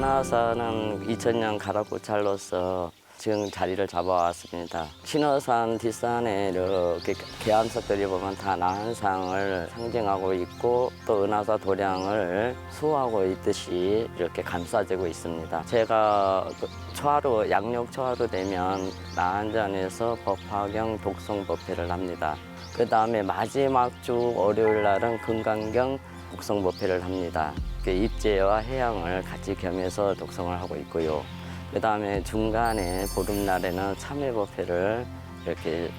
은하산은 2000년 가락고찰로서 지금 자리를 잡아왔습니다. 신어산 뒷산에 이렇게 계암석들이 보면 다 나한상을 상징하고 있고 또 은하사 도량을 수호하고 있듯이 이렇게 감싸지고 있습니다. 제가 초하루, 양력 초하루 되면 나한전에서 법화경 독성법회를 합니다. 그 다음에 마지막 주 월요일 날은 금강경 독성법회를 합니다. 입제와 해양을 같이 겸해서 독성을 하고 있고요. 그 다음에 중간에 보름날에는 참회법회를 이렇게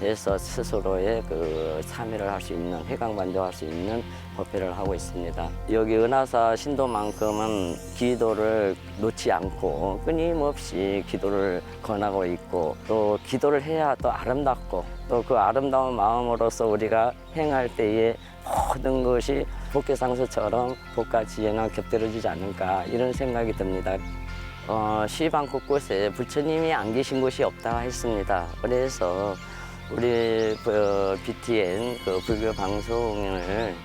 해서 스스로의 그 참회를 할 수 있는, 회광반조할 수 있는 법회를 하고 있습니다. 여기 은하사 신도만큼은 기도를 놓지 않고 끊임없이 기도를 권하고 있고 또 기도를 해야 또 아름답고 또 그 아름다운 마음으로서 우리가 행할 때에 모든 것이 복개상수처럼 복과 지혜나 곁들여지지 않을까 이런 생각이 듭니다. 시방 곳곳에 부처님이 안 계신 곳이 없다 했습니다. 그래서 우리 BTN 불교 방송을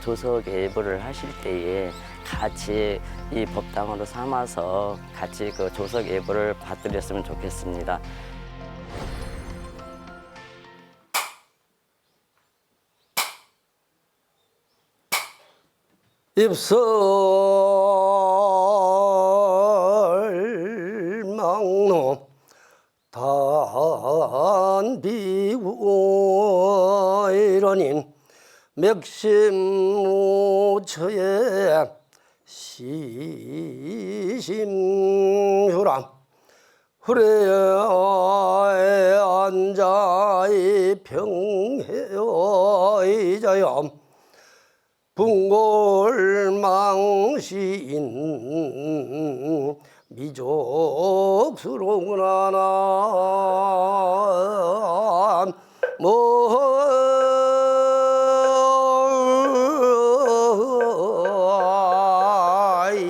조석 예불을 하실 때에 같이 이 법당으로 삼아서 같이 조석 예불을 받드렸으면 좋겠습니다. 입설망로 단비구이러님 맥심무처에 시심휴람 후레에 앉아이 평해의자염 분골망시인 미족스러구나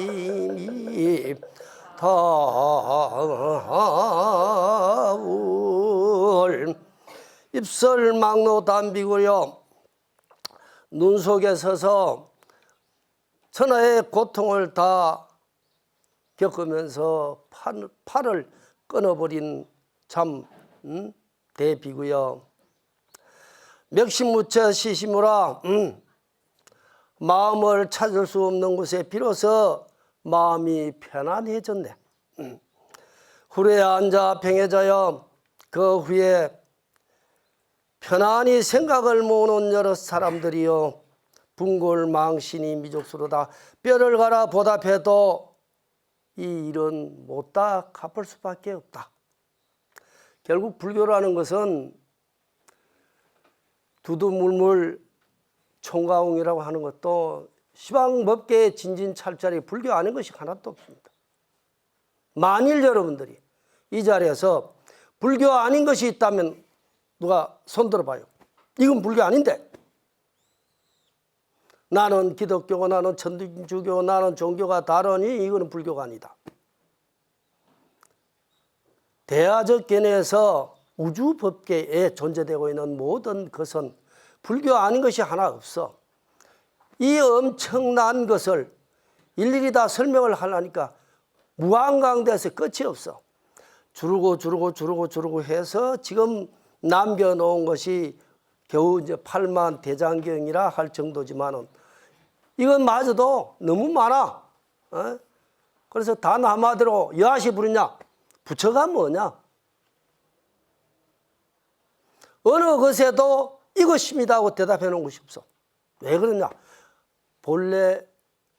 모임이 다울 입설망로 담비고요. 눈 속에 서서 천하의 고통을 다 겪으면서 팔을 끊어버린 참 대비고요. 맥심무처 시시무라 마음을 찾을 수 없는 곳에 비로소 마음이 편안해졌네. 후레에 앉아 평해져요. 그 후에 편안히 생각을 모으는 여러 사람들이요. 분골망신이 미족수로다. 뼈를 갈아 보답해도 이 일은 못다 갚을 수밖에 없다. 결국 불교라는 것은 두두물물 총가웅이라고 하는 것도 시방법계의 진진찰자리 불교 아닌 것이 하나도 없습니다. 만일 여러분들이 이 자리에서 불교 아닌 것이 있다면 누가 손들어 봐요. 이건 불교 아닌데. 나는 기독교고 나는 천주교 나는 종교가 다르니 이거는 불교가 아니다. 대하적 견해에서 우주법계에 존재되고 있는 모든 것은 불교 아닌 것이 하나 없어. 이 엄청난 것을 일일이 다 설명을 하려니까 무한강대에서 끝이 없어. 주르고 해서 지금 남겨놓은 것이 겨우 이제 8만 대장경이라 할 정도지만은 이건 마저도 너무 많아. 그래서 단 한마디로 여하시 부르냐? 부처가 뭐냐? 어느 것에도 이것입니다 하고 대답해 놓은 것이 없어. 왜 그러냐? 본래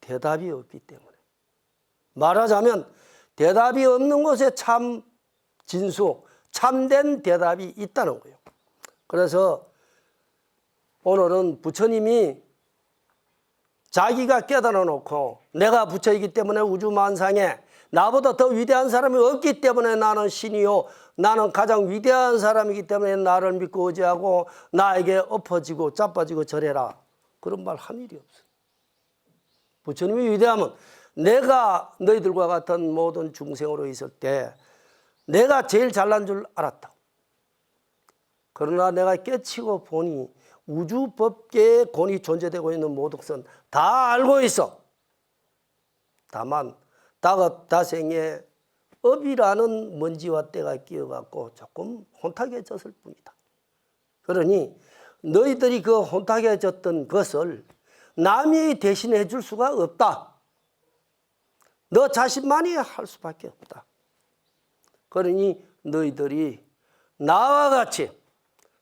대답이 없기 때문에. 말하자면 대답이 없는 곳에 참 진수, 참된 대답이 있다는 거예요. 그래서 오늘은 부처님이 자기가 깨달아 놓고 내가 부처이기 때문에 우주만상에 나보다 더 위대한 사람이 없기 때문에 나는 신이요, 나는 가장 위대한 사람이기 때문에 나를 믿고 의지하고 나에게 엎어지고 자빠지고 절해라, 그런 말 한 일이 없어요. 부처님이 위대하면 내가 너희들과 같은 모든 중생으로 있을 때 내가 제일 잘난 줄 알았다. 그러나 내가 깨치고 보니 우주법계에 권위 존재되고 있는 모든 것은 다 알고 있어. 다만 다생에 업이라는 먼지와 때가 끼어갖고 조금 혼탁해졌을 뿐이다. 그러니 너희들이 그 혼탁해졌던 것을 남이 대신해 줄 수가 없다. 너 자신만이 할 수밖에 없다. 그러니 너희들이 나와 같이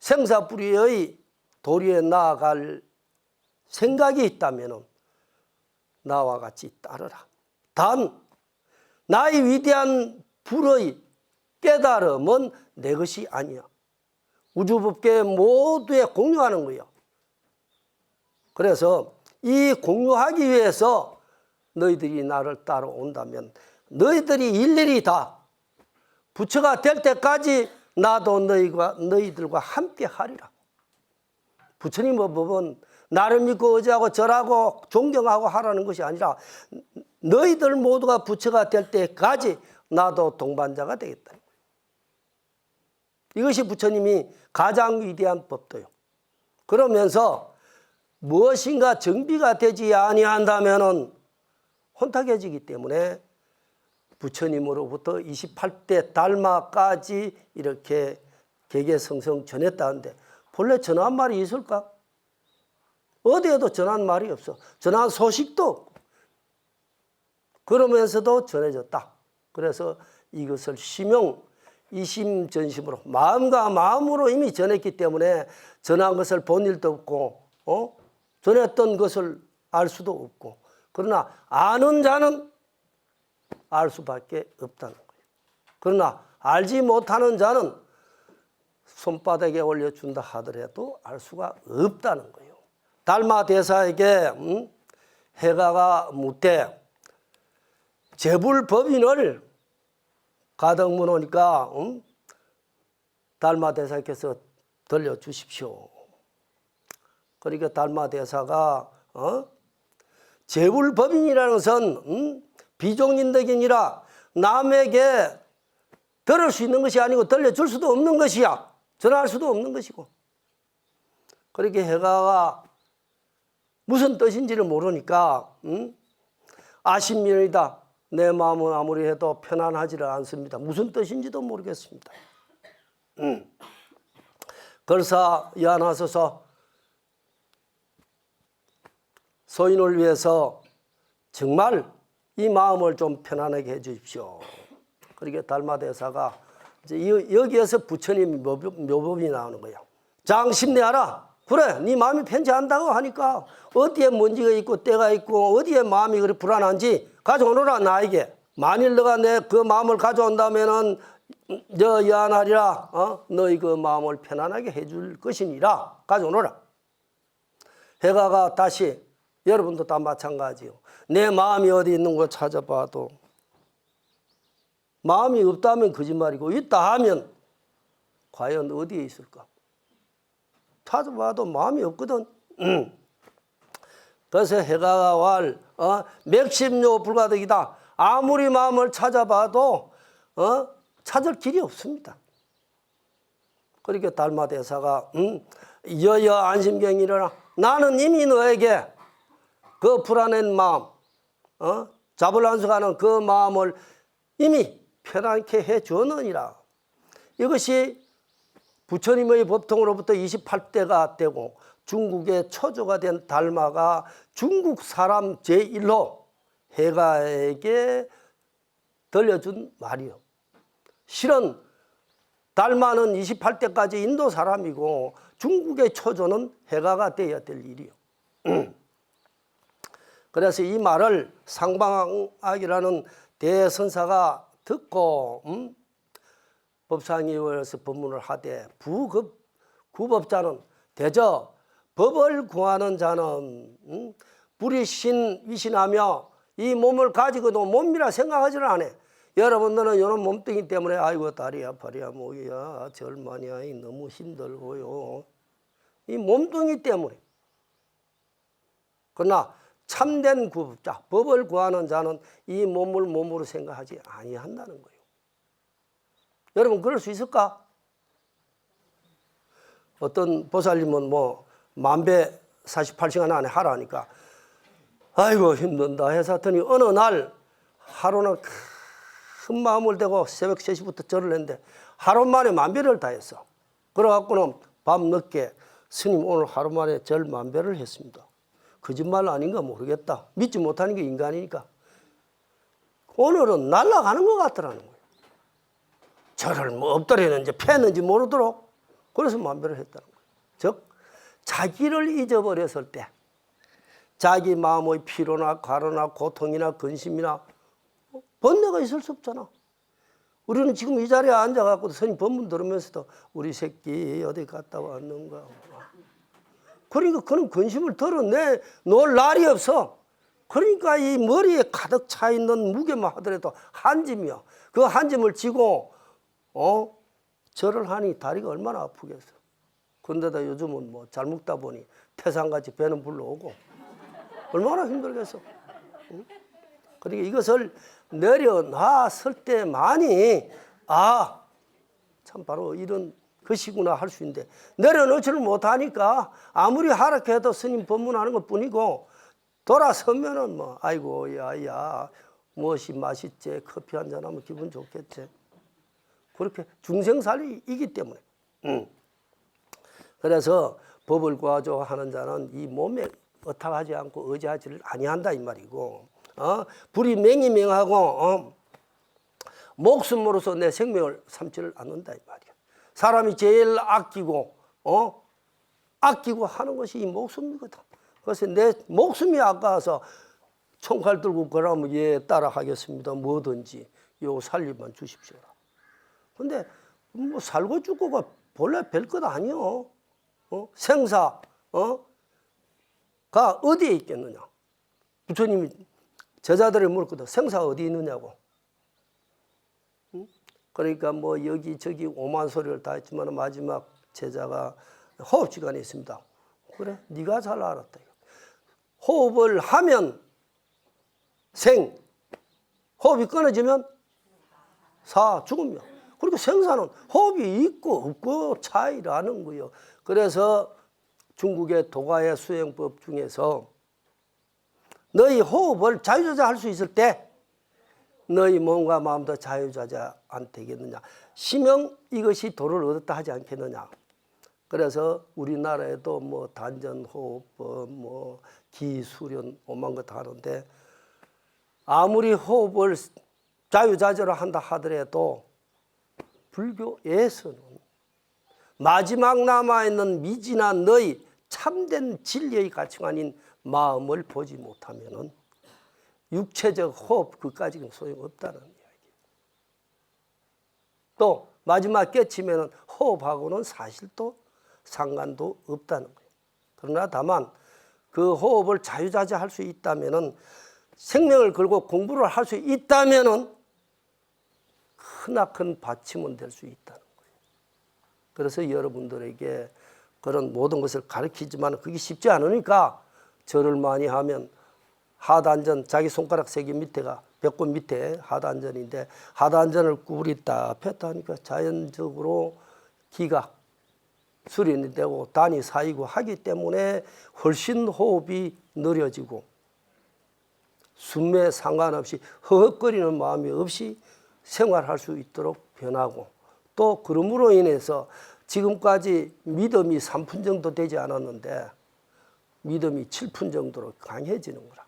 생사불이의 도리에 나아갈 생각이 있다면 나와 같이 따르라. 단 나의 위대한 불의 깨달음은 내 것이 아니야. 우주법계 모두에 공유하는 거예요. 그래서 이 공유하기 위해서 너희들이 나를 따라온다면 너희들이 일일이 다 부처가 될 때까지 나도 너희들과 함께 하리라. 부처님의 법은 나를 믿고 의지하고 절하고 존경하고 하라는 것이 아니라 너희들 모두가 부처가 될 때까지 나도 동반자가 되겠다. 이것이 부처님이 가장 위대한 법도요. 그러면서 무엇인가 정비가 되지 아니한다면은 혼탁해지기 때문에 부처님으로부터 28대 달마까지 이렇게 개개성성 전했다는데 본래 전한 말이 있을까? 어디에도 전한 말이 없어. 전한 소식도 없고. 그러면서도 전해졌다. 그래서 이것을 심용, 이심전심으로 마음과 마음으로 이미 전했기 때문에 전한 것을 본 일도 없고 전했던 것을 알 수도 없고 그러나 아는 자는 알 수밖에 없다는 거예요. 그러나 알지 못하는 자는 손바닥에 올려준다 하더라도 알 수가 없다는 거예요. 달마 대사에게 해가가 묻되 제불법인을 가득 문오니까 달마 대사께서 들려주십시오. 그러니까 달마 대사가 제불법인이라는 것은 비종인덕이니라 남에게 들을 수 있는 것이 아니고 들려줄 수도 없는 것이야. 전할 수도 없는 것이고. 그렇게 해가가 무슨 뜻인지를 모르니까 아신면이다. 내 마음은 아무리 해도 편안하지를 않습니다. 무슨 뜻인지도 모르겠습니다. 걸사 연하소서 소인을 위해서 정말 이 마음을 좀 편안하게 해 주십시오. 그렇게 달마대사가 이제 여기에서 부처님 묘법이 나오는 거예요. 장심내하라. 그래, 네 마음이 편찮다고 하니까 어디에 먼지가 있고 때가 있고 어디에 마음이 그리 불안한지 가져오너라 나에게. 만일 너가 내 그 마음을 가져온다면은 저 연하리라 너희 그 마음을 편안하게 해줄 것이니라 가져오너라. 해가가 다시 여러분도 다 마찬가지요. 내 마음이 어디 있는 거 찾아봐도 마음이 없다면 거짓말이고 있다 하면 과연 어디에 있을까? 찾아봐도 마음이 없거든. 그래서 해가가 왈 맥심요 불가득이다. 아무리 마음을 찾아봐도 찾을 길이 없습니다. 그렇게 달마대사가 여여 안심경이라 나는 이미 너에게 그 불안한 마음 자불안수가는 그 마음을 이미 편안케 해주었느니라. 이것이 부처님의 법통으로부터 28대가 되고 중국의 초조가 된 달마가 중국 사람 제1호 해가에게 들려준 말이요. 실은 달마는 28대까지 인도 사람이고 중국의 초조는 해가가 되어야 될 일이요. 그래서 이 말을 상방학이라는 대선사가 듣고 법상위원회에서 법문을 하되 구법자는 대저 법을 구하는 자는 불이신 위신하며 이 몸을 가지고도 몸이라 생각하지를 않아. 여러분들은 이런 몸뚱이 때문에 아이고 다리야 팔이야 목이야 절만이야 너무 힘들고요. 이 몸뚱이 때문에. 그러나 참된 구법자 법을 구하는 자는 이 몸을 몸으로 생각하지 아니한다는 거예요. 여러분 그럴 수 있을까? 어떤 보살님은 뭐 만배 48시간 안에 하라니까 아이고 힘든다 해서 하더니 어느 날 하루는 큰 마음을 대고 새벽 3시부터 절을 했는데 하루 만에 만배를 다 했어. 그래갖고는 밤 늦게 스님 오늘 하루 만에 절 만배를 했습니다. 거짓말 아닌가 모르겠다. 믿지 못하는 게 인간이니까. 오늘은 날아가는 것 같더라는 거예요. 절을 뭐 엎드렸는지 패는지 모르도록 그래서 만배를 했다는 거예요. 즉 자기를 잊어버렸을 때 자기 마음의 피로나 과로나 고통이나 근심이나 번뇌가 있을 수 없잖아. 우리는 지금 이 자리에 앉아갖고 스님 법문 들으면서도 우리 새끼 어디 갔다 왔는가. 그러니까 그런 근심을 덜어내 놓을 날이 없어. 그러니까 이 머리에 가득 차 있는 무게만 하더라도 한 짐이야. 그 한 짐을 지고 절을 하니 다리가 얼마나 아프겠어. 그런데다 요즘은 뭐 잘 먹다 보니 태산같이 배는 불러오고 얼마나 힘들겠어. 응? 그러니까 이것을 내려놨을 때만이 참 바로 이런 것이구나 할 수 있는데 내려놓지를 못하니까 아무리 하락해도 스님 법문하는 것뿐이고 돌아서면은 뭐 아이고 야야 무엇이 맛있지 커피 한잔 하면 기분 좋겠지. 그렇게 중생살이이기 때문에 그래서 법을 구하죠 하는 자는 이 몸에 의탁하지 않고 의지하지를 아니한다 이 말이고 불이 맹이맹하고 목숨으로서 내 생명을 삼지를 않는다 이 말이야. 사람이 제일 아끼고 하는 것이 이 목숨이거든. 그래서 내 목숨이 아까워서 총칼 들고 그러면 예 따라 하겠습니다. 뭐든지 요 살림만 주십시오라. 근데 뭐 살고 죽고가 본래 별것 아니요. 생사가 어디에 있겠느냐. 부처님이 제자들을 물었거든. 생사가 어디 있느냐고. 그러니까 뭐 여기저기 오만 소리를 다 했지만 마지막 제자가 호흡시간에 있습니다. 그래 네가 잘 알았다. 호흡을 하면 생, 호흡이 끊어지면 사, 죽음이야. 그러니까 생사는 호흡이 있고 없고 차이라는 거예요. 그래서 중국의 도가의 수행법 중에서 너희 호흡을 자유자재할 수 있을 때 너희 몸과 마음도 자유자재 안 되겠느냐. 심형 이것이 도를 얻었다 하지 않겠느냐. 그래서 우리나라에도 뭐 단전호흡법, 뭐 기수련 오만 것 하는데 아무리 호흡을 자유자재로 한다 하더라도 불교에서는 마지막 남아있는 미진한 너희 참된 진리의 가치관인 마음을 보지 못하면은 육체적 호흡 그까지는 소용없다는 이야기예요. 또 마지막 깨치면은 호흡하고는 사실 또 상관도 없다는 거예요. 그러나 다만 그 호흡을 자유자재할 수 있다면은 생명을 걸고 공부를 할 수 있다면은 크나큰 받침은 될 수 있다는 거예요. 그래서 여러분들에게 그런 모든 것을 가르치지만 그게 쉽지 않으니까 절을 많이 하면 하단전 자기 손가락 3개 밑에가 배꼽 밑에 하단전인데 하단전을 구부렸다 폈다 하니까 자연적으로 기가 수련이 되고 단이 쌓이고 하기 때문에 훨씬 호흡이 느려지고 숨에 상관없이 허헉거리는 마음이 없이 생활할 수 있도록 변하고 또 그러므로 인해서 지금까지 믿음이 3푼 정도 되지 않았는데 믿음이 7푼 정도로 강해지는 거라.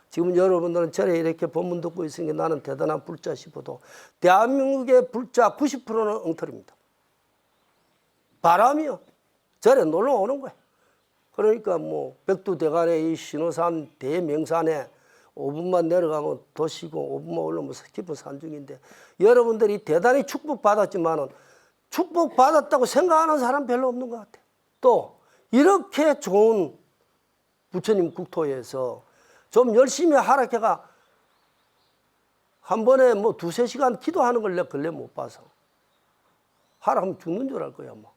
지금 여러분들은 절에 이렇게 법문 듣고 있으니까 나는 대단한 불자 싶어도 대한민국의 불자 90%는 엉터리입니다. 바람이요. 절에 놀러 오는 거야. 그러니까 뭐 백두대간의 이 신호산 대명산에 5분만 내려가면 도시고 5분만 올라오면 깊은 산중인데 여러분들이 대단히 축복받았지만은 축복받았다고 생각하는 사람 별로 없는 것 같아요. 또 이렇게 좋은 부처님 국토에서 좀 열심히 하락해가 한 번에 뭐 2-3시간 기도하는 걸 내가 근래 못 봐서 하락하면 죽는 줄 알 거야 뭐.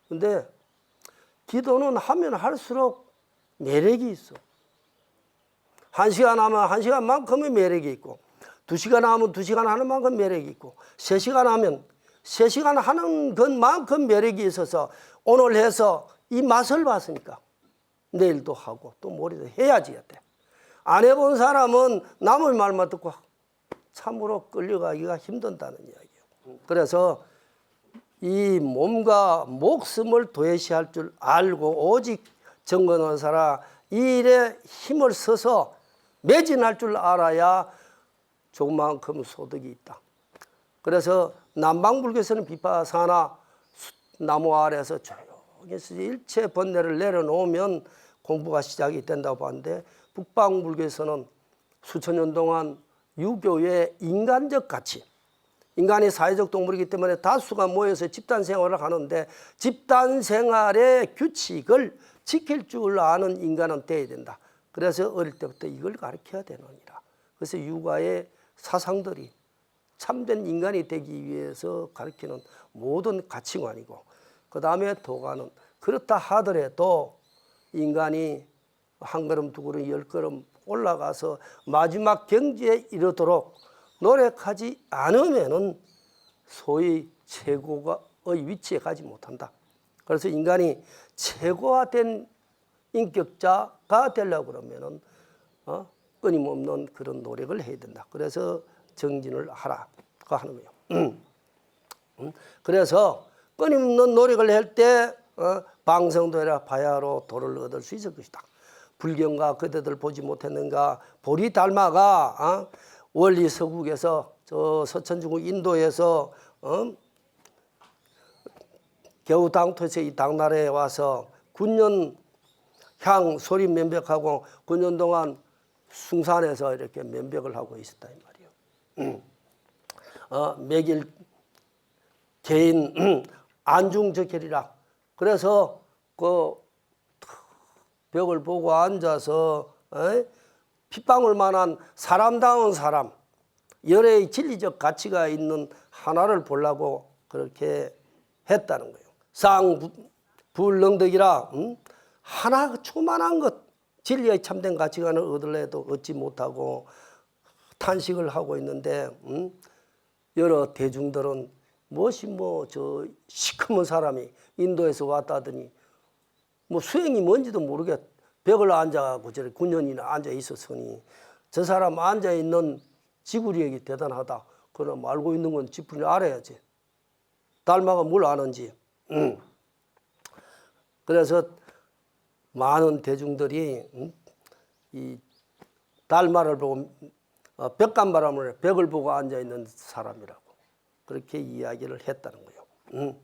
근데 기도는 하면 할수록 매력이 있어. 1시간 하면 1시간만큼의 매력이 있고 2시간 하면 2시간 하는 만큼 매력이 있고 3시간 하면 3시간 하는 것만큼 매력이 있어서 오늘 해서 이 맛을 봤으니까 내일도 하고 또 모레도 해야지 돼. 안 해본 사람은 남의 말만 듣고 참으로 끌려가기가 힘든다는 이야기예요. 그래서 이 몸과 목숨을 도외시할 줄 알고 오직 정건하사라 이 일에 힘을 써서 매진할 줄 알아야 조금만큼 소득이 있다. 그래서 남방불교에서는 비파사나 나무 아래에서 조용히 일체 번뇌를 내려놓으면 공부가 시작이 된다고 하는데, 북방불교에서는 수천 년 동안 유교의 인간적 가치, 인간이 사회적 동물이기 때문에 다수가 모여서 집단 생활을 하는데 집단 생활의 규칙을 지킬 줄 아는 인간은 돼야 된다. 그래서 어릴 때부터 이걸 가르쳐야 되느니라. 그래서 육아의 사상들이 참된 인간이 되기 위해서 가르치는 모든 가치관이고, 그 다음에 도가는 그렇다 하더라도 인간이 한 걸음 두 걸음 열 걸음 올라가서 마지막 경지에 이르도록 노력하지 않으면은 소위 최고의 위치에 가지 못한다. 그래서 인간이 최고화된 인격자가 되려고 그러면은 끊임없는 그런 노력을 해야 된다. 그래서 정진을 하라고 하는 거예요. 그래서 끊임없는 노력을 할 때 방성도라 바야로 도를 얻을 수 있을 것이다. 불경과 그대들 보지 못했는가. 보리달마가 원리 서국에서 저 서천중국 인도에서 겨우 당토에서 이 당나라에 와서 9년 향 소림 면벽하고 9년 동안 숭산에서 이렇게 면벽을 하고 있었다 이 말이에요. 매길 개인 안중적혈이라. 그래서 그 벽을 보고 앉아서 핏방울 만한 사람다운 사람, 열의 진리적 가치가 있는 하나를 보려고 그렇게 했다는 거예요. 쌍불능덕이라 하나 조만한 것, 진리의 참된 가치관을 얻으려 해도 얻지 못하고 탄식을 하고 있는데 여러 대중들은 무엇이 저 시커먼 사람이 인도에서 왔다더니 뭐 수행이 뭔지도 모르겠 벽을 앉아가고 저렇게 9년이나 앉아 있었으니 저 사람 앉아 있는 지구력이 대단하다. 그럼 알고 있는 건 지푸리 알아야지. 달마가 뭘 아는지. 그래서 많은 대중들이 이 달마를 보고 벽간바람을 벽을 보고 앉아 있는 사람이라고 그렇게 이야기를 했다는 거예요.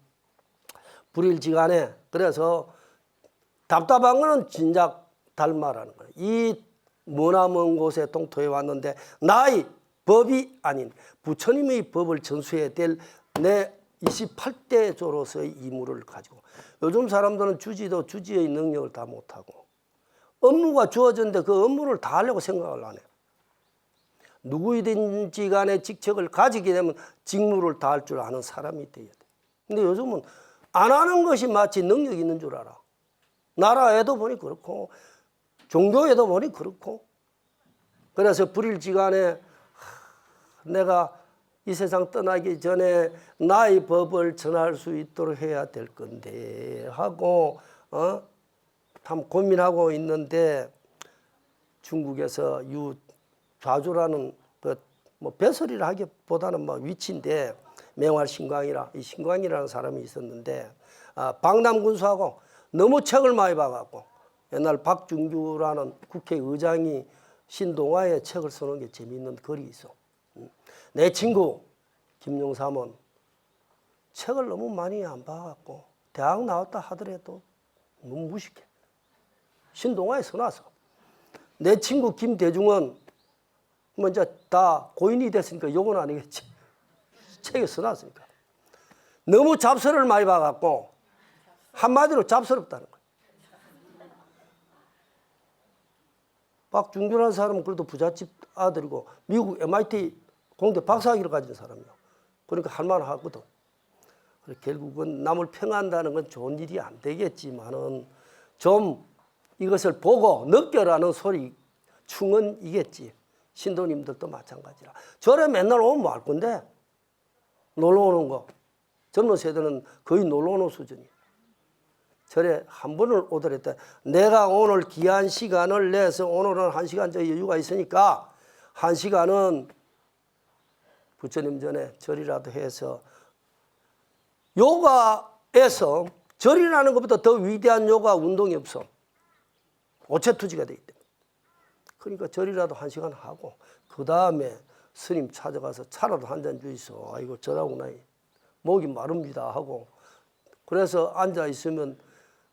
불일지간에 그래서 답답한 거는 진작 달마라는 거예요. 이 머나먼 곳에 동토에 왔는데 나의 법이 아닌 부처님의 법을 전수해야 될 내 28대조로서의 임무를 가지고, 요즘 사람들은 주지도 주지의 능력을 다 못하고 업무가 주어졌는데 그 업무를 다 하려고 생각을 안 해요. 누구든지 간에 직책을 가지게 되면 직무를 다 할 줄 아는 사람이 돼야 돼. 근데 요즘은 안 하는 것이 마치 능력이 있는 줄 알아. 나라에도 보니 그렇고 종교에도 보니 그렇고. 그래서 불일지간에 내가 이 세상 떠나기 전에 나의 법을 전할 수 있도록 해야 될 건데 하고 참 고민하고 있는데, 중국에서 유좌주라는 뭐 배설이라 하기보다는 뭐 위치인데 맹활신광이라 이 신광이라는 사람이 있었는데 방남군수하고 너무 책을 많이 봐갖고 옛날 박중규라는 국회의장이 신동아에 책을 써놓은 게 재미있는 글이 있어. 내 친구 김용삼은 책을 너무 많이 안 봐갖고 대학 나왔다 하더라도 너무 무식해. 신동아에 써놨어. 내 친구 김대중은 먼저 다 고인이 됐으니까 욕은 아니겠지. 책에 써놨으니까. 너무 잡설을 많이 봐갖고 한마디로 잡스럽다는 거예요. 박준규라는 사람은 그래도 부잣집 아들이고 미국 MIT 공대 박사학위를 가진 사람이에요. 그러니까 할만하거든. 결국은 남을 평한다는 건 좋은 일이 안 되겠지만은 좀 이것을 보고 느껴라는 소리 충은 이겠지. 신도님들도 마찬가지라. 절에 맨날 오면 뭐 할 건데? 놀러 오는 거. 젊은 세대는 거의 놀러 오는 수준이에요. 절에 한 번을 오더랬다. 내가 오늘 귀한 시간을 내서 오늘은 1시간 저 여유가 있으니까 1시간은 부처님 전에 절이라도 해서 요가에서 절이라는 것보다 더 위대한 요가 운동이 없어. 오체투지가 되기 때문에. 그러니까 절이라도 1시간 하고 그 다음에 스님 찾아가서 차라도 한 잔 주이소. 아이고 절하구나. 목이 마릅니다 하고 그래서 앉아 있으면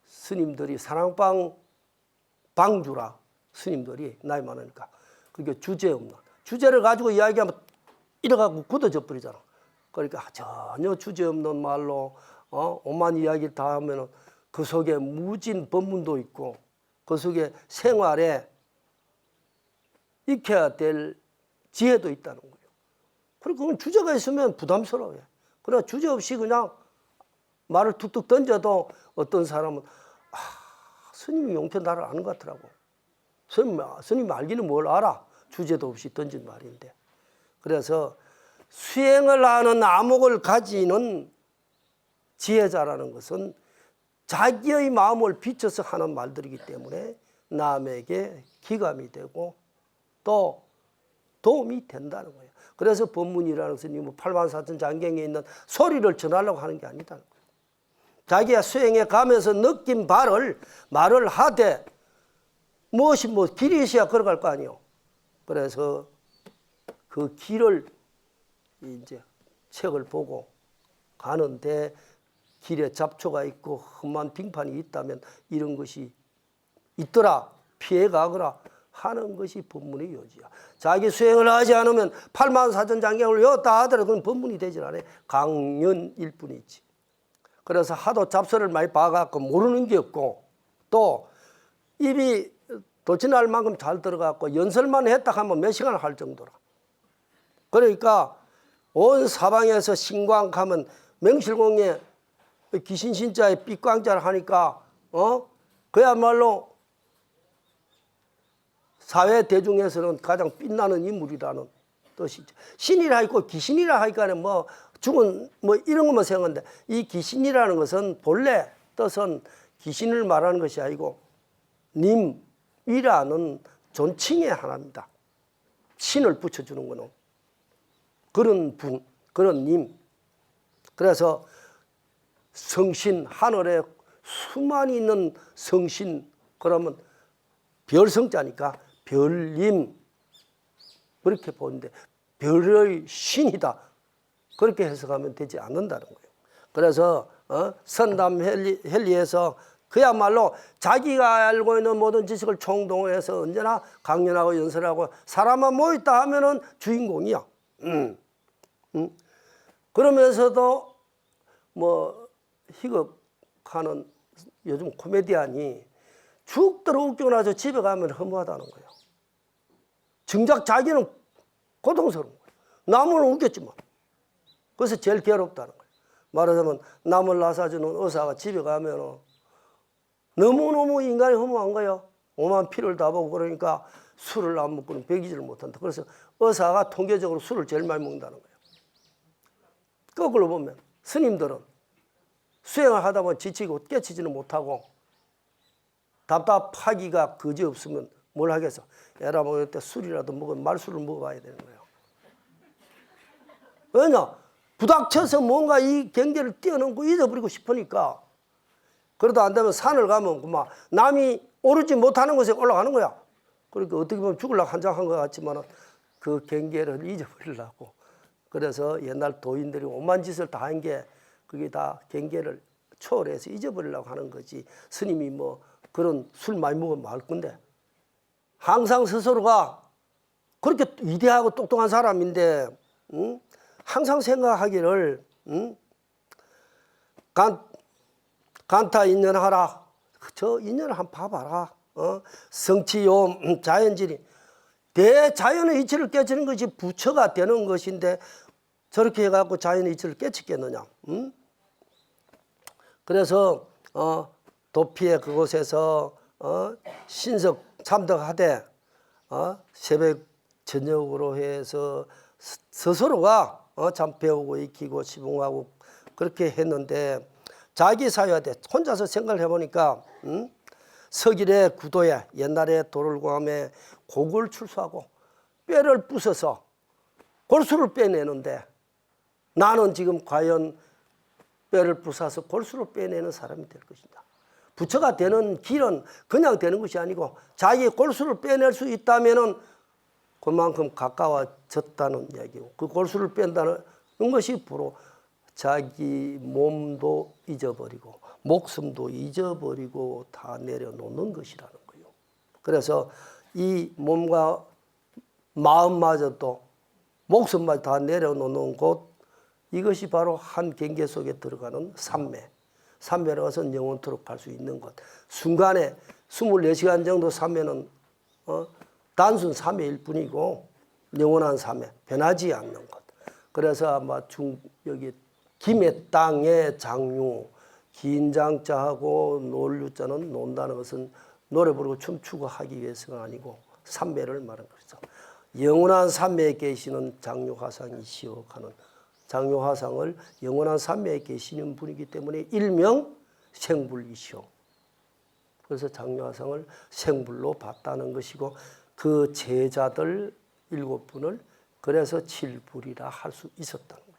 스님들이 사랑방 방주라 스님들이 나이 많으니까 그게 주제 없나 주제를 가지고 이야기하면 이래갖고 굳어져 버리잖아. 그러니까 전혀 주제 없는 말로 오만 이야기를 다 하면은 그 속에 무진 법문도 있고 그 속에 생활에 익혀야 될 지혜도 있다는 거예요. 그리고 그건 주제가 있으면 부담스러워요. 그러나 주제 없이 그냥 말을 툭툭 던져도 어떤 사람은 스님이 용편 나를 아는 것 같더라고. 스님 알기는 뭘 알아. 주제도 없이 던진 말인데. 그래서 수행을 하는 암흑을 가지는 지혜자라는 것은 자기의 마음을 비춰서 하는 말들이기 때문에 남에게 기감이 되고 또 도움이 된다는 거예요. 그래서 법문이라는 것은 뭐 84,000 장경에 있는 소리를 전하려고 하는 게 아니다는 거예요. 자기가 수행해 가면서 느낀 바를 말을 하되 무엇이 길이 있어야 걸어갈 거 아니에요. 그래서 그 길을 이제 책을 보고 가는데 길에 잡초가 있고 험한 빙판이 있다면 이런 것이 있더라 피해 가거라 하는 것이 법문의 요지야. 자기 수행을 하지 않으면 84,000 장경을 외웠다 하더라도 그건 법문이 되질 않아요. 강연일 뿐이지. 그래서 하도 잡서를 많이 봐갖고 모르는 게 없고 또 입이 돌진할 만큼 잘 들어갔고 연설만 했다 하면 몇 시간을 할 정도라. 그러니까 온 사방에서 신광하면 명실공에 귀신신자의 삐광자를 하니까 그야말로 사회 대중에서는 가장 빛나는 인물이라는 뜻이죠. 신이라 있고 귀신이라 하니까 뭐 죽은 뭐 이런 것만 생각하는데 이 귀신이라는 것은 본래 뜻은 귀신을 말하는 것이 아니고 님이라는 존칭의 하나입니다. 신을 붙여주는 거는 그런 분, 그런 님. 그래서 성신, 하늘에 수많이 있는 성신, 그러면 별성자니까 별님 그렇게 보는데 별의 신이다 그렇게 해석하면 되지 않는다는 거예요. 그래서 선담 헬리에서 그야말로 자기가 알고 있는 모든 지식을 총동원해서 언제나 강연하고 연설하고 사람만 모였다 하면은 주인공이야. 그러면서도 뭐 희극하는 요즘 코미디언이 죽도록 웃기고 나서 집에 가면 허무하다는 거예요. 정작 자기는 고통스러운 거예요. 남은 웃겼지만. 그래서 제일 괴롭다는 거예요. 말하자면 남을 낳아주는 의사가 집에 가면 너무너무 인간이 허무한 거예요. 오만 피를 다 보고 그러니까 술을 안 먹고는 배기지를 못한다. 그래서 의사가 통계적으로 술을 제일 많이 먹는다는 거예요. 거꾸로 보면 스님들은 수행을 하다 보면 지치고 깨치지는 못하고 답답하기가 그지없으면 뭘 하겠어. 에라 먹을 때 술이라도 먹으면 말술을 먹어봐야 되는 거예요. 왜냐? 부닥쳐서 뭔가 이 경계를 뛰어넘고 잊어버리고 싶으니까. 그러다 안 되면 산을 가면 그만 남이 오르지 못하는 곳에 올라가는 거야. 그러니까 어떻게 보면 죽으려고 한장한 것 같지만 그 경계를 잊어버리려고. 그래서 옛날 도인들이 오만 짓을 다 한 게 그게 다 경계를 초월해서 잊어버리려고 하는 거지. 스님이 뭐 그런 술 많이 먹으면 말 건데. 항상 스스로가 그렇게 위대하고 똑똑한 사람인데 항상 생각하기를 간타 인연하라. 저 인연을 한번 봐봐라. 성취요 자연질이 대자연의 이치를 깨치는 것이 부처가 되는 것인데 저렇게 해갖고 자연의 이치를 깨치겠느냐. 그래서 도피의 그곳에서 신석 참덕하되 새벽 저녁으로 해서 스스로가 참 배우고 익히고 시봉하고 그렇게 했는데 자기 사유가 돼. 혼자서 생각을 해보니까 서길의 구도에 옛날에 도를구함에 곡을 출소하고 뼈를 부숴서 골수를 빼내는데 나는 지금 과연 뼈를 부숴서 골수를 빼내는 사람이 될 것이다. 부처가 되는 길은 그냥 되는 것이 아니고 자기 골수를 빼낼 수 있다면은 그만큼 가까워졌다는 이야기고, 그 골수를 뺀다는 것이 바로 자기 몸도 잊어버리고 목숨도 잊어버리고 다 내려놓는 것이라는 거예요. 그래서 이 몸과 마음마저도 목숨마저 다 내려놓는 곳, 이것이 바로 한 경계 속에 들어가는 삼매. 삼매라고 해서 영원토록 갈 수 있는 것. 순간에 24시간 정도 삼매는 단순 삼매일 뿐이고 영원한 삼매, 변하지 않는 것. 그래서 아마 여기 김의 땅의 장유, 긴 장자하고 놀유자는 논다는 것은 노래 부르고 춤추고 하기 위해서가 아니고 삼매를 말하는 것이죠. 영원한 삼매에 계시는 장유화상이시오 하는, 장유화상을 영원한 삼매에 계시는 분이기 때문에 일명 생불이시오. 그래서 장유화상을 생불로 봤다는 것이고, 그 제자들 7분을 그래서 칠불이라 할 수 있었다는 거예요.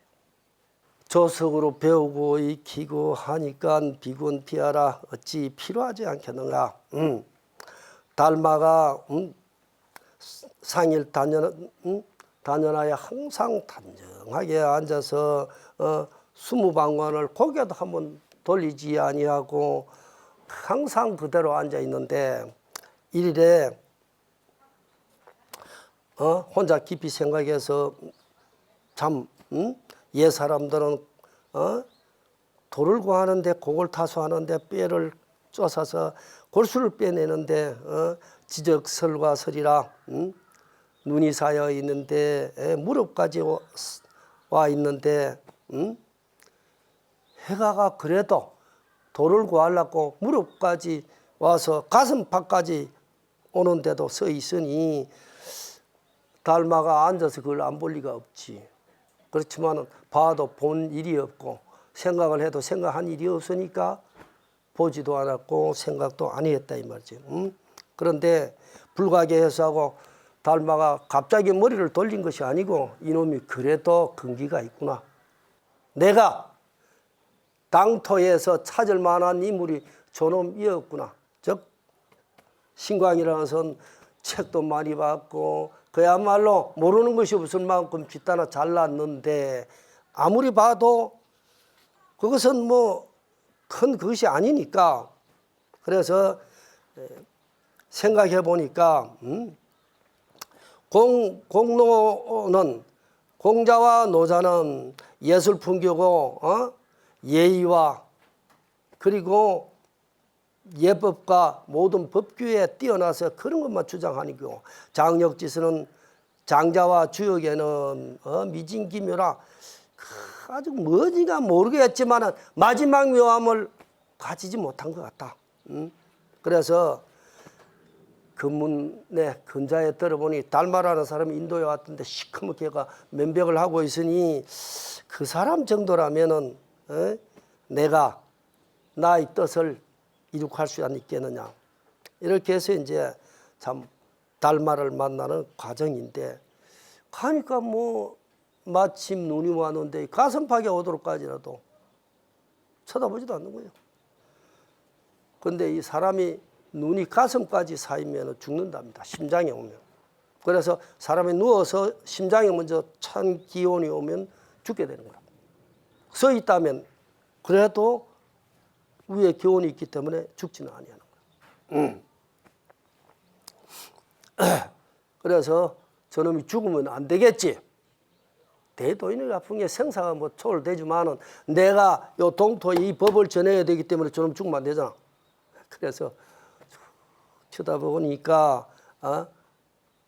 조석으로 배우고 익히고 하니까 비군 피하라 어찌 필요하지 않겠는가. 달마가 상일 단연하여 항상 단정하게 앉아서 수무방관을 고개도 한번 돌리지 아니하고 항상 그대로 앉아 있는데, 일일에 혼자 깊이 생각해서 참 옛 사람들은 돌을 구하는데 곡을 타수하는데 뼈를 쫓아서 골수를 빼내는데 지적설과 설이라 눈이 쌓여 있는데 무릎까지 와 있는데 해가가 그래도 돌을 구하려고 무릎까지 와서 가슴팍까지 오는데도 서 있으니 달마가 앉아서 그걸 안 볼 리가 없지. 그렇지만 봐도 본 일이 없고 생각을 해도 생각한 일이 없으니까 보지도 않았고 생각도 안 했다 이 말이지. 그런데 불가게 해서하고 달마가 갑자기 머리를 돌린 것이 아니고 이놈이 그래도 근기가 있구나. 내가 당토에서 찾을 만한 인물이 저놈이었구나. 즉 신광이라는 것은 책도 많이 봤고 그야말로 모르는 것이 없을 만큼 뒷단아 잘났는데 아무리 봐도 그것은 뭐 큰 그것이 아니니까. 그래서 생각해 보니까 공노는 공자와 노자는 예술 품교고 예의와 그리고 예법과 모든 법규에 뛰어나서 그런 것만 주장하니고, 장력지서는 장자와 주역에는 미진기묘라 아주 뭔지가 모르겠지만 마지막 묘함을 가지지 못한 것 같다. 그래서 근문에 근자에 들어보니 달마라는 사람이 인도에 왔던데 시커멓게 걔가 면벽을 하고 있으니 그 사람 정도라면은 내가 나의 뜻을 이룩할 수 있겠느냐. 이렇게 해서 이제 참 달마를 만나는 과정인데, 가니까 뭐 마침 눈이 왔는데 가슴팍에 오도록까지라도 쳐다보지도 않는 거예요. 근데 이 사람이 눈이 가슴까지 쌓이면 죽는답니다. 심장에 오면. 그래서 사람이 누워서 심장에 먼저 찬 기온이 오면 죽게 되는 거라. 서 있다면 그래도 위에 기온이 있기 때문에 죽지는 아니하는 거야. 그래서 저놈이 죽으면 안 되겠지. 대도인의 가풍에 생사가 뭐 초월되지만은 내가 요 동토에 이 법을 전해야 되기 때문에 저놈 죽으면 안 되잖아. 그래서 쳐다보니까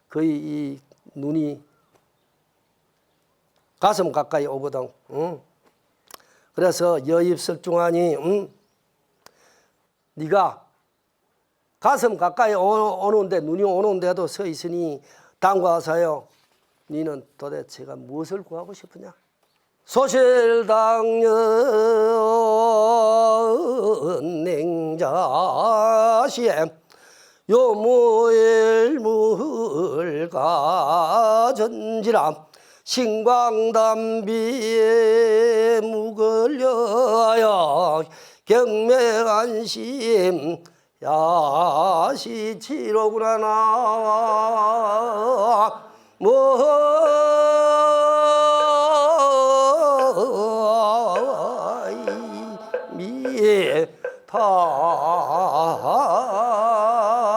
거의 이 눈이 가슴 가까이 오거든. 그래서 여입설중하니 네가 가슴 가까이 오는데 눈이 오는데도 서 있으니 당과사여, 너는 도대체가 무엇을 구하고 싶으냐? 소실당연 냉자시에 요무일물 가전지라 신광담비에 묵을려하여 경매안심 야시치로구나 나와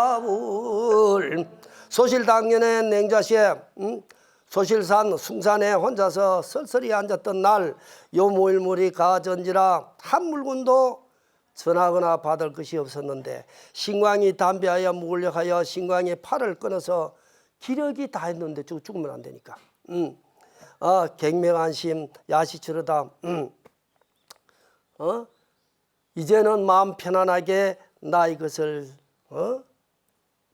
미타불 소실당년의 냉자시에 소실산 숭산에 혼자서 쓸쓸히 앉았던 날 요무일물이 가전지라 한 물건도 전하거나 받을 것이 없었는데 신광이 담배하여 묵으려 하여 신광이 팔을 끊어서 기력이 다 했는데 죽으면 안 되니까 갱명안심 야시치르다 이제는 마음 편안하게 나의 것을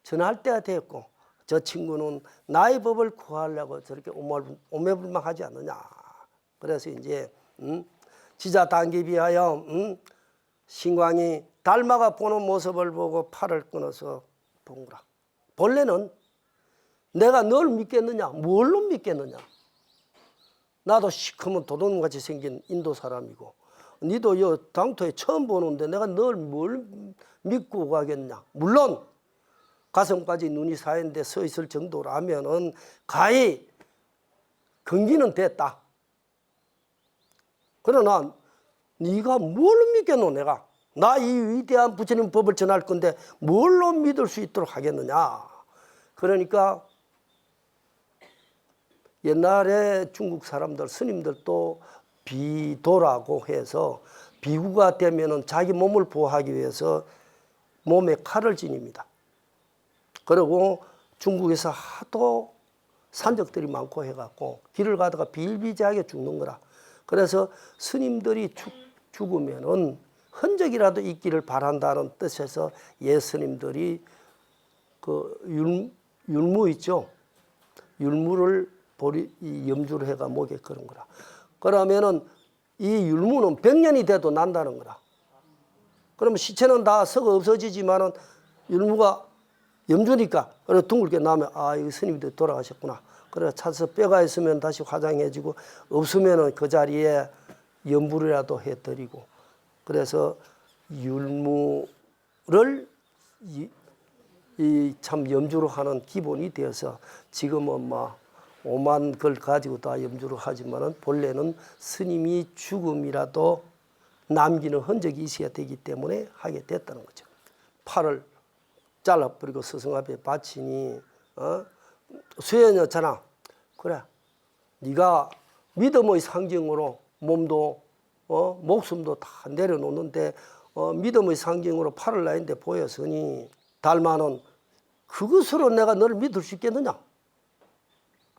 전할 때가 되었고 저 친구는 나의 법을 구하려고 저렇게 오매불망하지 않느냐. 그래서 이제 지자 당기비하여 신광이 달마가 보는 모습을 보고 팔을 끊어서 본 거라. 본래는 내가 널 믿겠느냐? 뭘로 믿겠느냐? 나도 시커먼 도둑같이 생긴 인도 사람이고 니도 이 당토에 처음 보는데 내가 널 뭘 믿고 가겠냐? 물론 가슴까지 눈이 사이는데 서 있을 정도라면은 가히 근기는 됐다. 그러나 네가 뭘로 믿겠노? 내가 나 이 위대한 부처님 법을 전할 건데 뭘로 믿을 수 있도록 하겠느냐? 그러니까 옛날에 중국 사람들 스님들도 비도라고 해서 비구가 되면은 자기 몸을 보호하기 위해서 몸에 칼을 지닙니다. 그리고 중국에서 하도 산적들이 많고 해갖고 길을 가다가 비일비재하게 죽는 거라. 그래서 스님들이 죽으면은 흔적이라도 있기를 바란다는 뜻에서 예스님들이 그 율무 있죠. 율무를 염주를 해가 목에 그런 거라. 그러면은 이 율무는 100년이 돼도 난다는 거라. 그러면 시체는 다 썩어 없어지지만은 율무가 염주니까 그래 둥글게 나면 이 스님들이 돌아가셨구나. 그래 찾아서 뼈가 있으면 다시 화장해지고 없으면은 그 자리에 염불이라도 해드리고 그래서 율무를 참 염주로 하는 기본이 되어서 지금은 오만 걸 가지고 다 염주를 하지만은 본래는 스님이 죽음이라도 남기는 흔적이 있어야 되기 때문에 하게 됐다는 거죠. 팔을 잘라버리고 스승 앞에 바치니 수연이었잖아. 그래 네가 믿음의 상징으로 몸도 목숨도 다 내려놓는데 믿음의 상징으로 팔을 나인데 보였으니 달마는 그것으로 내가 너를 믿을 수 있겠느냐.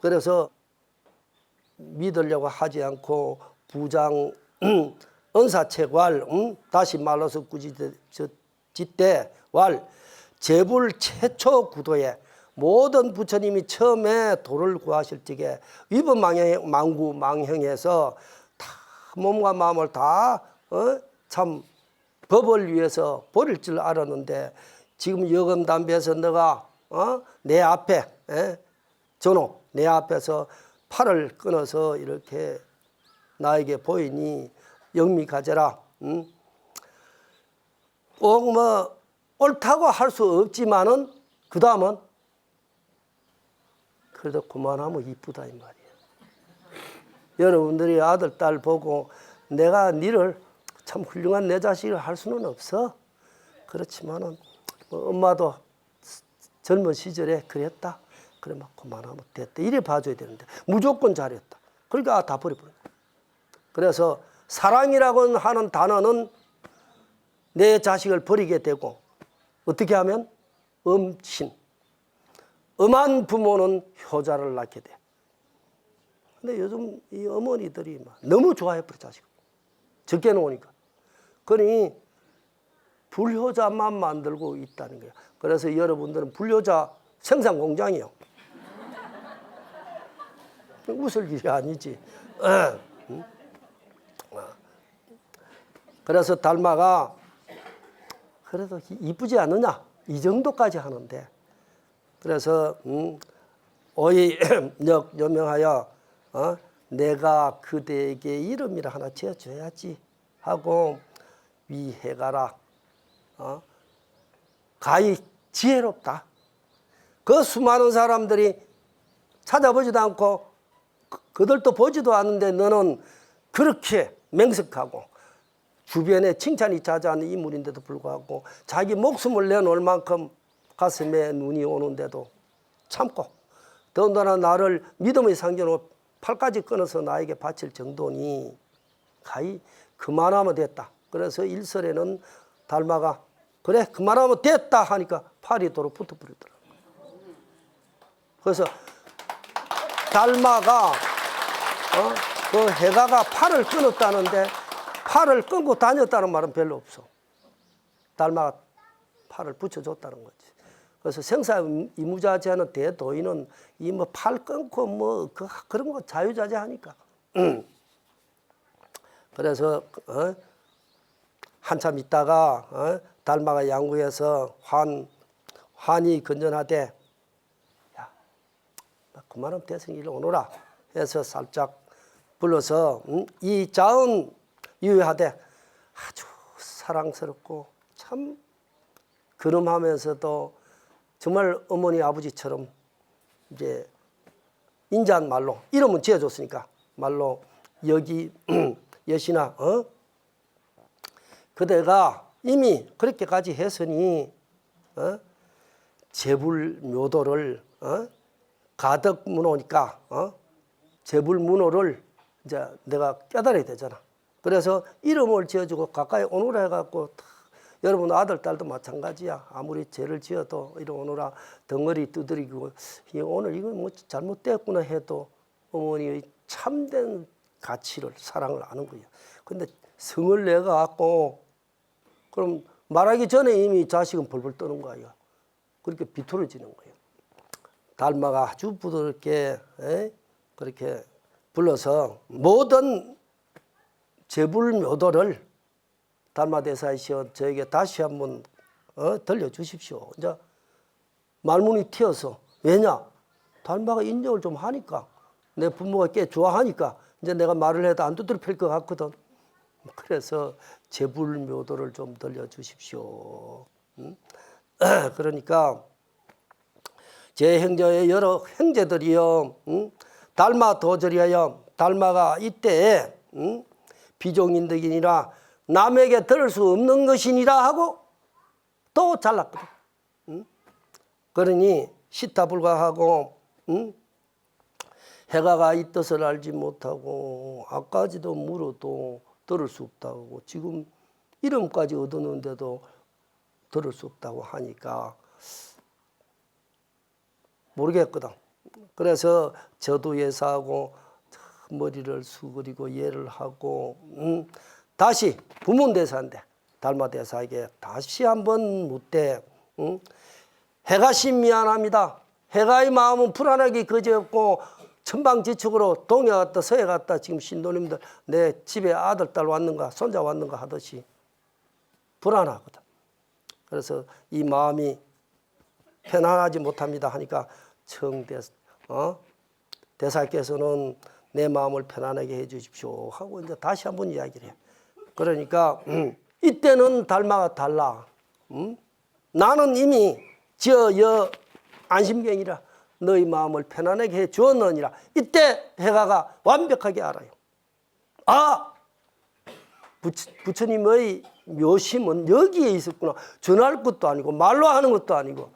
그래서 믿으려고 하지 않고 부장 은사책왈 다시 말로서 구지짓대왈 제불 최초 구도에 모든 부처님이 처음에 도를 구하실 적에 위법 망구 망형에서 다 몸과 마음을 다 참 법을 위해서 버릴 줄 알았는데 지금 여금담배에서 너가 내 앞에 전호 내 앞에서 팔을 끊어서 이렇게 나에게 보이니 영미 가져라. 꼭 옳다고 할 수 없지만은 그 다음은 그래도 그만하면 이쁘다 이 말이에요. 여러분들이 아들 딸 보고 내가 니를 참 훌륭한 내 자식을 할 수는 없어. 그렇지만은 엄마도 젊은 시절에 그랬다. 그래 그만하면 됐다. 이래 봐줘야 되는데 무조건 잘했다. 그러니까 다 버려버려. 그래서 사랑이라고 하는 단어는 내 자식을 버리게 되고 어떻게 하면 엄친 엄한 부모는 효자를 낳게 돼. 근데 요즘 이 어머니들이 너무 좋아해버려 자식을. 적게 놓으니까. 그러니 불효자만 만들고 있다는 거예요. 그래서 여러분들은 불효자 생산 공장이요. 웃을 일이 아니지. 그래서 달마가 그래도 이쁘지 않느냐 이 정도까지 하는데 그래서 오이 여명하여 내가 그대에게 이름이라 하나 지어줘야지 하고 위해가라 가히 지혜롭다. 그 수많은 사람들이 찾아보지도 않고 그들도 보지도 않는데 너는 그렇게 맹석하고 주변에 칭찬이 자자한 인물인데도 불구하고 자기 목숨을 내놓을 만큼 가슴에 눈이 오는데도 참고 더군다나 나를 믿음의 상전으로 팔까지 끊어서 나에게 바칠 정도니 가히 그만하면 됐다. 그래서 일설에는 달마가 그래 그만하면 됐다 하니까 팔이 도로 붙어버리더라고요. 그래서 달마가 그 해가가 팔을 끊었다는데 팔을 끊고 다녔다는 말은 별로 없어. 달마가 팔을 붙여줬다는 거지. 그래서 생사이무자제하는 대도인은 이 뭐 팔 끊고 뭐 그런 거 자유자재하니까. 그래서 한참 있다가 달마가 양구에서 환이 건전하되 야, 그만하면 대승 일로 오너라 해서 살짝 불러서 이 자은 유효하되 아주 사랑스럽고 참 근엄하면서도 정말 어머니 아버지처럼 이제 인자한 말로 이름은 지어줬으니까 말로 여기 여신아 그대가 이미 그렇게까지 했으니 제불묘도를 가덕 문호니까 제불문호를 이제 내가 깨달아야 되잖아. 그래서 이름을 지어주고 가까이 오너라 해갖고 여러분 아들 딸도 마찬가지야. 아무리 죄를 지어도 이리 오너라 덩어리 두드리고 오늘 이거 뭐 잘못됐구나 해도 어머니의 참된 가치를 사랑을 아는 거야. 근데 성을 내가 갖고 그럼 말하기 전에 이미 자식은 벌벌 떠는 거야. 그렇게 비뚤어지는 거예요. 달마가 아주 부드럽게 그렇게 불러서 모든 제불묘도를 달마대사이시여 저에게 다시 한번 들려주십시오. 이제 말문이 튀어서 왜냐? 달마가 인정을 좀 하니까 내 부모가 꽤 좋아하니까 이제 내가 말을 해도 안 두드려 팰 것 같거든. 그래서 제불묘도를 좀 들려주십시오. 그러니까 제 형제의 여러 형제들이요 달마 도저리하여 달마가 이때에 비종인덕이니라 남에게 들을 수 없는 것이니라 하고 또 잘랐거든. 그러니 시타불가하고 해가가 이 뜻을 알지 못하고 아까지도 물어도 들을 수 없다고 지금 이름까지 얻었는데도 들을 수 없다고 하니까 모르겠거든. 그래서 저도 예사하고 머리를 수그리고 예를 하고 다시 부문대사인데 달마대사에게 다시 한번 묻되 해가씨 미안합니다. 해가의 마음은 불안하기 그지없고 천방지축으로 동해 갔다 서해 갔다 지금 신도님들 내 집에 아들 딸 왔는가 손자 왔는가 하듯이 불안하거든. 그래서 이 마음이 편안하지 못합니다 하니까 대사께서는 내 마음을 편안하게 해 주십시오 하고 이제 다시 한번 이야기를 해. 그러니까 이때는 달마가 달라. 나는 이미 여 안심경이라 너희 마음을 편안하게 해 주었느니라. 이때 해가가 완벽하게 알아요. 아, 부처님의 묘심은 여기에 있었구나. 전할 것도 아니고 말로 하는 것도 아니고.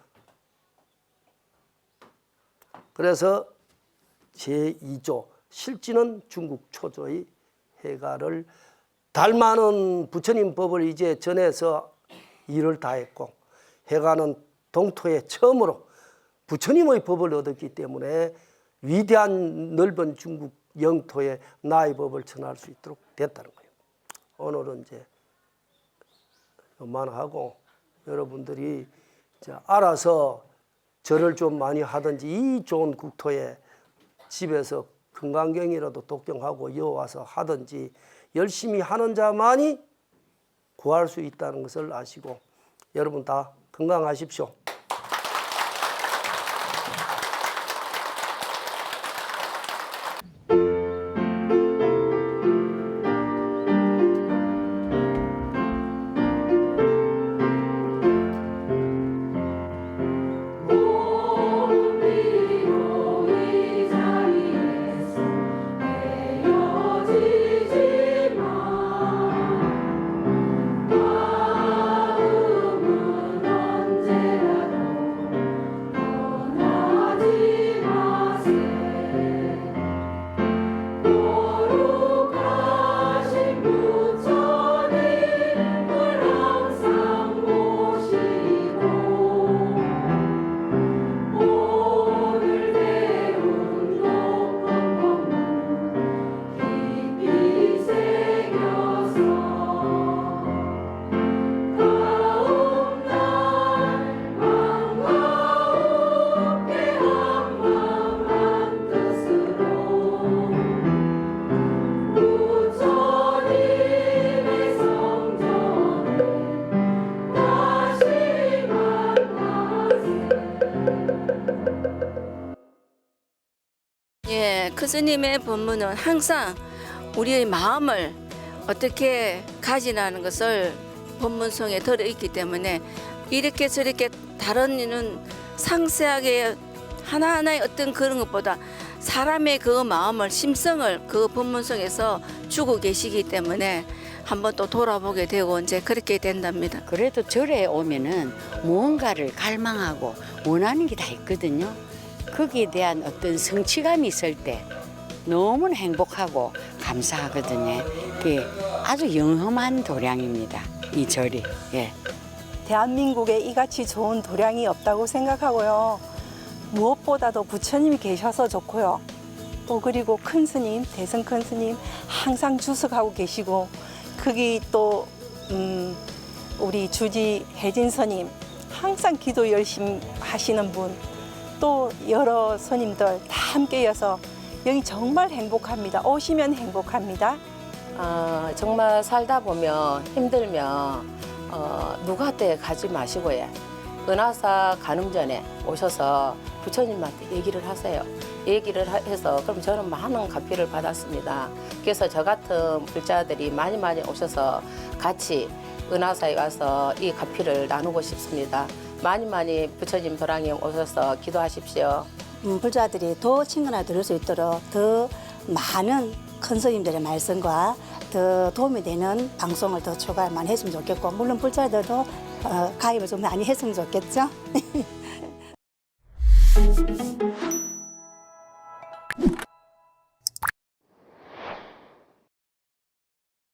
그래서 제2조 실지는 중국 초조의 해가를 달마는 부처님 법을 이제 전해서 일을 다 했고 해가는 동토에 처음으로 부처님의 법을 얻었기 때문에 위대한 넓은 중국 영토에 나의 법을 전할 수 있도록 됐다는 거예요. 오늘은 이제 요만하고 여러분들이 이제 알아서 절을 좀 많이 하든지 이 좋은 국토에 집에서 금강경이라도 독경하고 이어와서 하든지 열심히 하는 자만이 구할 수 있다는 것을 아시고 여러분 다 건강하십시오. 예, 큰 스님의 법문은 항상 우리의 마음을 어떻게 가지라는 것을 법문성에 들어있기 때문에 이렇게 저렇게 다른 이는 상세하게 하나하나의 어떤 그런 것보다 사람의 그 마음을 심성을 그 법문성에서 주고 계시기 때문에 한번 또 돌아보게 되고 이제 그렇게 된답니다. 그래도 절에 오면은 무언가를 갈망하고 원하는 게 다 있거든요. 거기에 대한 어떤 성취감이 있을 때 너무 행복하고 감사하거든요. 그게 아주 영험한 도량입니다. 이 절이. 예. 대한민국에 이같이 좋은 도량이 없다고 생각하고요. 무엇보다도 부처님이 계셔서 좋고요. 또 그리고 큰 스님, 대승 큰 스님 항상 주석하고 계시고 거기 또 우리 주지 혜진 스님 항상 기도 열심히 하시는 분 또 여러 스님들 다 함께여서 여기 정말 행복합니다. 오시면 행복합니다. 정말 살다 보면 힘들면 누구한테 가지 마시고요. 은하사 가는 전에 오셔서 부처님한테 얘기를 하세요. 얘기를 해서 그럼 저는 많은 가피를 받았습니다. 그래서 저 같은 불자들이 많이 오셔서 같이 은하사에 와서 이 가피를 나누고 싶습니다. 많이 부처님 도량에 오셔서 기도하십시오. 불자들이 더 친근하게 들을 수 있도록 더 많은 큰 스님들의 말씀과 더 도움이 되는 방송을 더 추가 많이 했으면 좋겠고 물론 불자들도 가입을 좀 많이 했으면 좋겠죠.